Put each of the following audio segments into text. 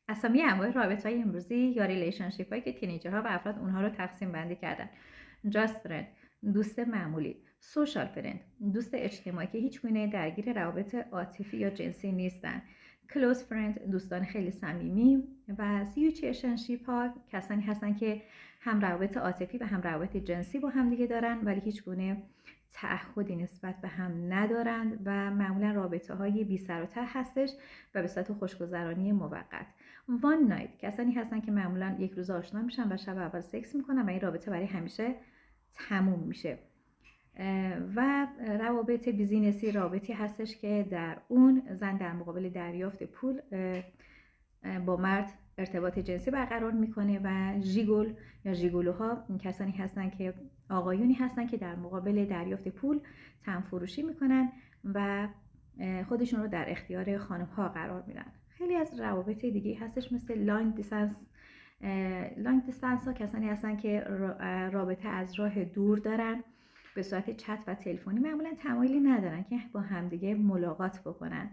اسامی انواع رابطه‌های امروزی یا ریلیشنشیپ هایی که تینیجرها و افراد اونها رو تقسیم بندی کردن: جاست فرند، دوست معمولی; سوشال فرند، دوست اجتماعی که هیچ گونه درگیر روابط عاطفی یا جنسی نیستن; کلوز فرند، دوستان خیلی صمیمی; و سیچویشنشیپ ها کسانی هستن که هم روابط عاطفی و هم روابط جنسی با هم دیگه دارن ولی هیچ گونه تعهدی نسبت به هم ندارند و معمولا رابطه های بی سر و ته هستش و به صورت خوشگذرانی موقت. وان نایت کسانی هستن که معمولا یک روز آشنا میشن و شب اول سکس میکنن و این رابطه برای همیشه تموم میشه. و روابط بیزینسی رابطی هستش که در اون زن در مقابل دریافت پول با مرد ارتباط جنسی برقرار میکنه و ژیگول یا ژیگولوها کسانی هستن که آقایونی هستن که در مقابل دریافت پول تنفروشی میکنن و خودشون رو در اختیار خانم ها قرار میدن. خیلی از روابط دیگه هستش مثل لانگ دیستنس. لانگ دیستنس ها کسانی هستن که رابطه از راه دور دارن، به صورت چت و تلفنی، معمولا تمایلی ندارن که با همدیگه ملاقات بکنن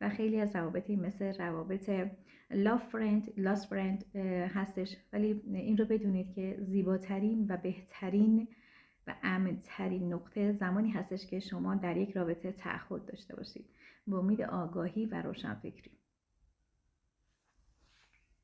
و خیلی از روابطی مثل روابط لاف فرند، لاست فرند هستش. ولی این رو بدونید که زیباترین و بهترین و امن‌ترین نقطه زمانی هستش که شما در یک رابطه تعهد داشته باشید، با امید آگاهی و روشنفکری.